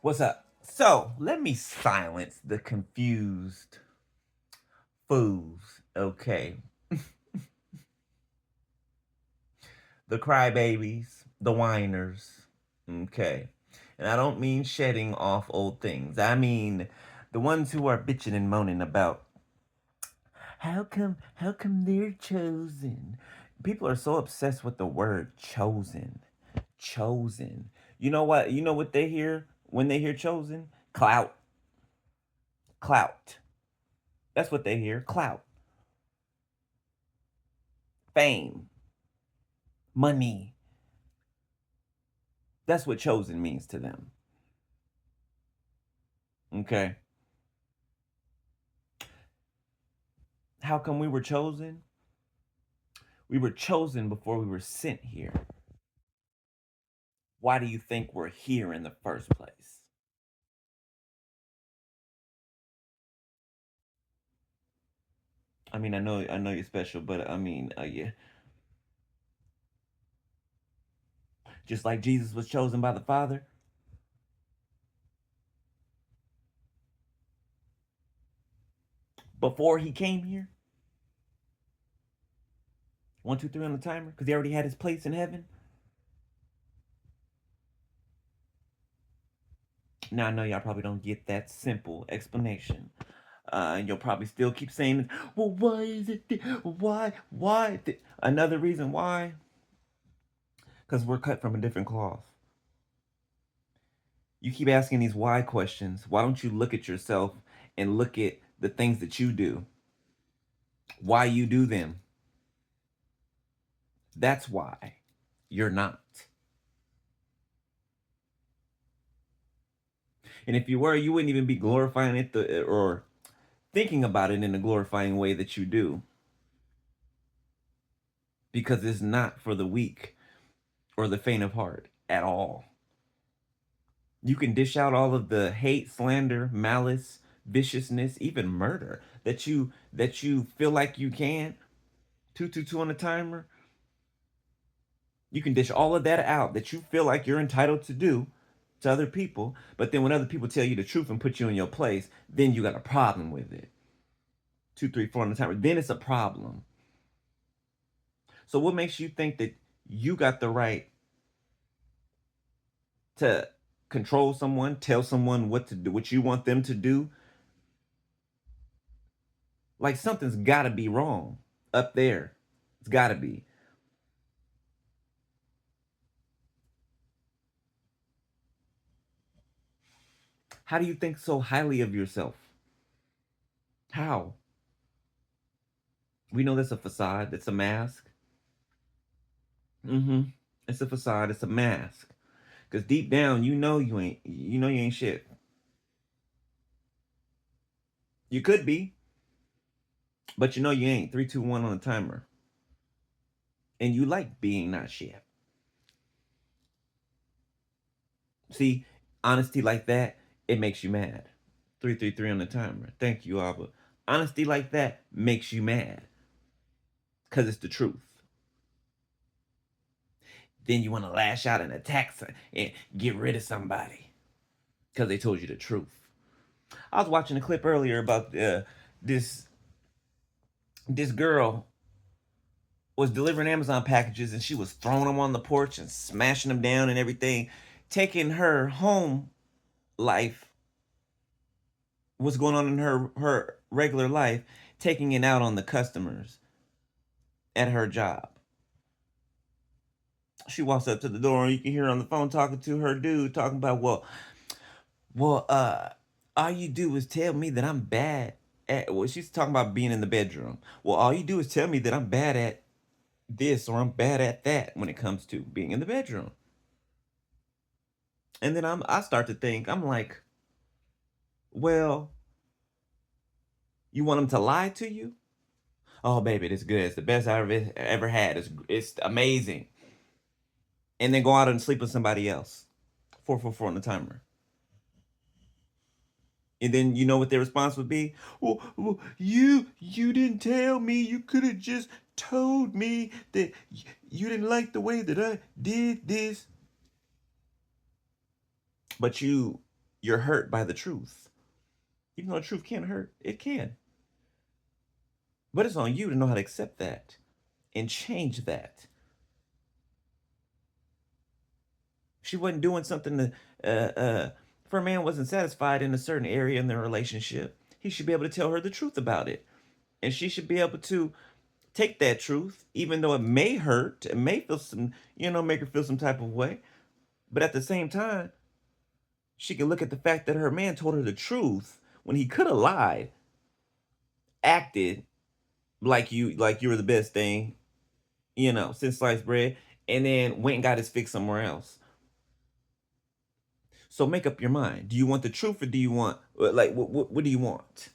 What's up? So, let me silence the confused fools, okay? The crybabies, the whiners, okay? And I don't mean shedding off old things. I mean the ones who are bitching and moaning about how come they're chosen? People are so obsessed with the word chosen. Chosen. You know what? You know what they hear when they hear chosen? Clout. Clout. That's what they hear. Clout. Fame, money. That's what chosen means to them. Okay. How come we were chosen? We were chosen before we were sent here. Why do you think we're here in the first place? I mean, I know you're special, but I mean, yeah. Just like Jesus was chosen by the Father before he came here. 1, 2, 3 on the timer, because he already had his place in heaven. Now I know y'all probably don't get that simple explanation. And you'll probably still keep saying, well, why is it? Why? Another reason why? Because we're cut from a different cloth. You keep asking these why questions. Why don't you look at yourself and look at the things that you do? Why you do them? That's why you're not. And if you were, you wouldn't even be glorifying it or thinking about it in a glorifying way that you do. Because it's not for the weak or the faint of heart at all. You can dish out all of the hate, slander, malice, viciousness, even murder that you feel like you can. 222 on the timer. You can dish all of that out that you feel like you're entitled to do to other people, but then when other people tell you the truth and put you in your place, then you got a problem with it. 2, 3, 4 on the timer. Then it's a problem. So what makes you think that you got the right to control someone, tell someone what to do, what you want them to do? Like something's got to be wrong up there. It's got to be. How do you think so highly of yourself? How? We know that's a facade, that's a mask. Mm-hmm. It's a facade, it's a mask. Cause deep down, you know you ain't shit. You could be, but you know you ain't. 3, 2, 1 on the timer. And you like being not shit. See, honesty like that, it makes you mad. 3, 3, 3 on the timer. Thank you, Abba. Honesty like that makes you mad. Cause it's the truth. Then you want to lash out and attack and get rid of somebody. Cause they told you the truth. I was watching a clip earlier about this this girl was delivering Amazon packages and she was throwing them on the porch and smashing them down and everything, taking her home life, what's going on in her regular life, taking it out on the customers at her job. She walks up to the door and you can hear her on the phone talking to her dude, talking about, well, all you do is tell me that I'm bad at. Well, she's talking about being in the bedroom. Well, all you do is tell me that I'm bad at this or I'm bad at that when it comes to being in the bedroom. And then I start to think, I'm like, well, you want them to lie to you? Oh, baby, it's good. It's the best I ever had. It's amazing. And then go out and sleep with somebody else. 4, 4, 4 on the timer. And then you know what their response would be? Well, you didn't tell me. You could have just told me that you didn't like the way that I did this. But you You're hurt by the truth. Even though the truth can't hurt, it can. But it's on you to know how to accept that and change that. She wasn't doing something to, if her man wasn't satisfied in a certain area in their relationship, he should be able to tell her the truth about it. And she should be able to take that truth, even though it may hurt, it may feel some, make her feel some type of way. But at the same time, she can look at the fact that her man told her the truth when he could have lied, acted like you were the best thing, since sliced bread, and then went and got his fix somewhere else. So make up your mind. Do you want the truth or do you want like what do you want?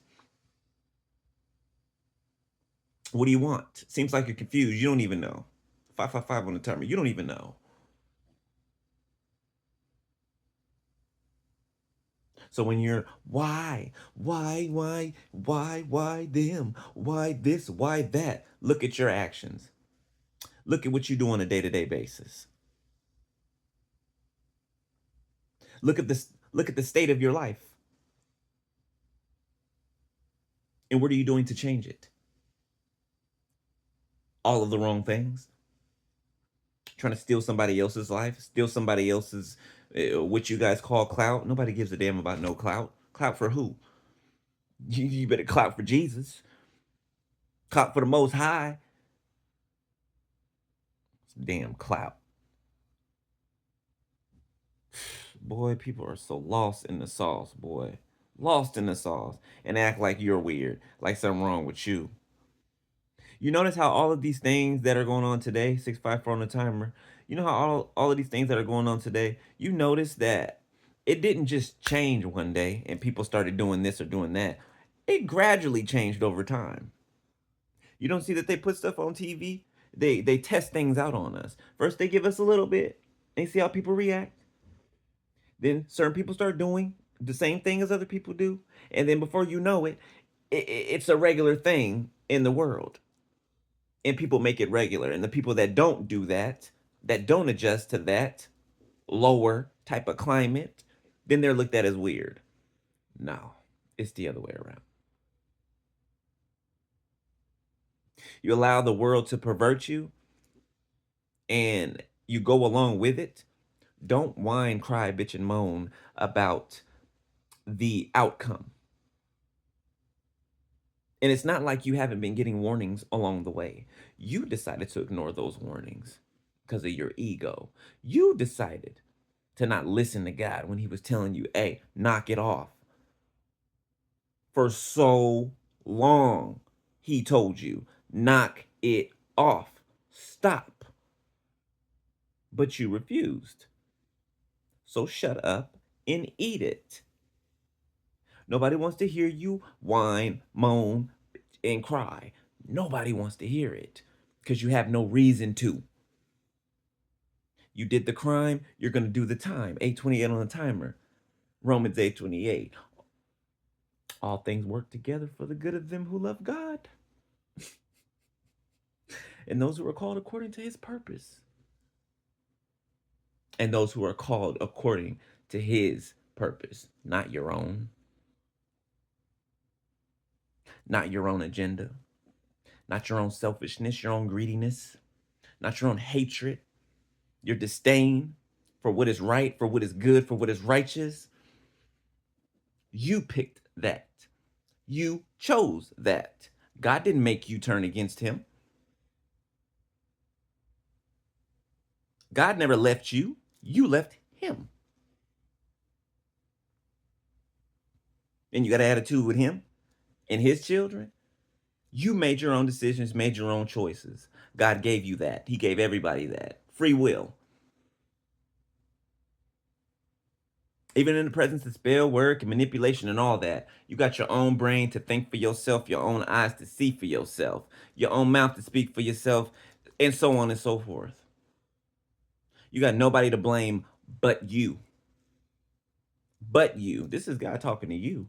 What do you want? Seems like you're confused. You don't even know. 555 on the timer. You don't even know. So when you're why them? Why this? Why that? Look at your actions. Look at what you do on a day-to-day basis. Look at this. Look at the state of your life. And what are you doing to change it? All of the wrong things. Trying to steal somebody else's life, steal somebody else's what you guys call clout. Nobody gives a damn about no clout. Clout for who? You better clout for Jesus. Clout for the Most High. Some damn clout. Boy, people are so lost in the sauce, boy. Lost in the sauce. And act like you're weird, like something wrong with you. You notice how all of these things that are going on today, 654 on the timer, you know how all of these things that are going on today, you notice that it didn't just change one day and people started doing this or doing that. It gradually changed over time. You don't see that they put stuff on TV? They test things out on us. First they give us a little bit and see how people react. Then certain people start doing the same thing as other people do. And then before you know it, it's a regular thing in the world. And people make it regular. And the people that don't do that, that don't adjust to that lower type of climate, then they're looked at as weird. No, it's the other way around. You allow the world to pervert you and you go along with it. Don't whine, cry, bitch, and moan about the outcome. And it's not like you haven't been getting warnings along the way. You decided to ignore those warnings because of your ego. You decided to not listen to God when he was telling you, hey, knock it off. For so long, he told you, knock it off. Stop. But you refused. So shut up and eat it. Nobody wants to hear you whine, moan, and cry. Nobody wants to hear it because you have no reason to. You did the crime, you're going to do the time. 828 on the timer. Romans 8:28. All things work together for the good of them who love God and those who are called according to his purpose. And those who are called according to his purpose, not your own, not your own agenda, not your own selfishness, your own greediness, not your own hatred, your disdain for what is right, for what is good, for what is righteous. You picked that. You chose that. God didn't make you turn against him. God never left you. You left him. And you got an attitude with him and his children. You made your own decisions, made your own choices. God gave you that. He gave everybody that. Free will. Even in the presence of spell work and manipulation and all that, you got your own brain to think for yourself, your own eyes to see for yourself, your own mouth to speak for yourself, and so on and so forth. You got nobody to blame but you. But you. This is God talking to you.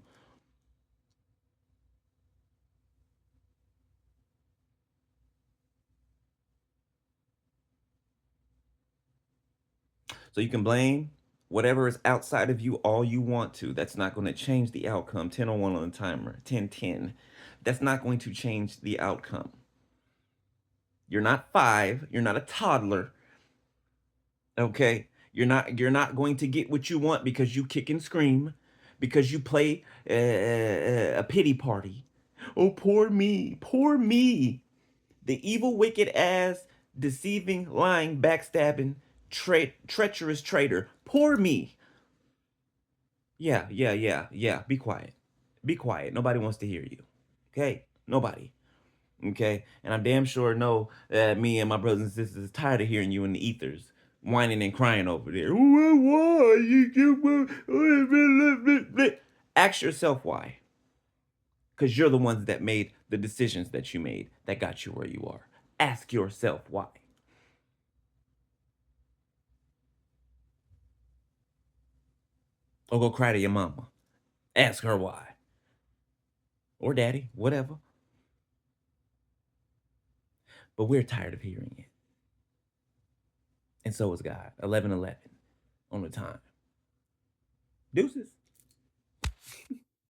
So you can blame whatever is outside of you all you want to. That's not going to change the outcome. 10:01 on the timer. 10:10. That's not going to change the outcome. You're not 5. You're not a toddler. Okay? You're not going to get what you want because you kick and scream, because you play a pity party. Oh, poor me. Poor me. The evil, wicked ass, deceiving, lying, backstabbing, treacherous traitor. Poor me. Yeah, yeah, yeah, yeah. Be quiet. Be quiet. Nobody wants to hear you. Okay? Nobody. Okay? And I damn sure know that me and my brothers and sisters is tired of hearing you in the ethers, whining and crying over there. Oh, why? Ask yourself why. Because you're the ones that made the decisions that you made that got you where you are. Ask yourself why. Or go cry to your mama. Ask her why. Or daddy, whatever. But we're tired of hearing it. And so is God. 11:11 on the time. Deuces.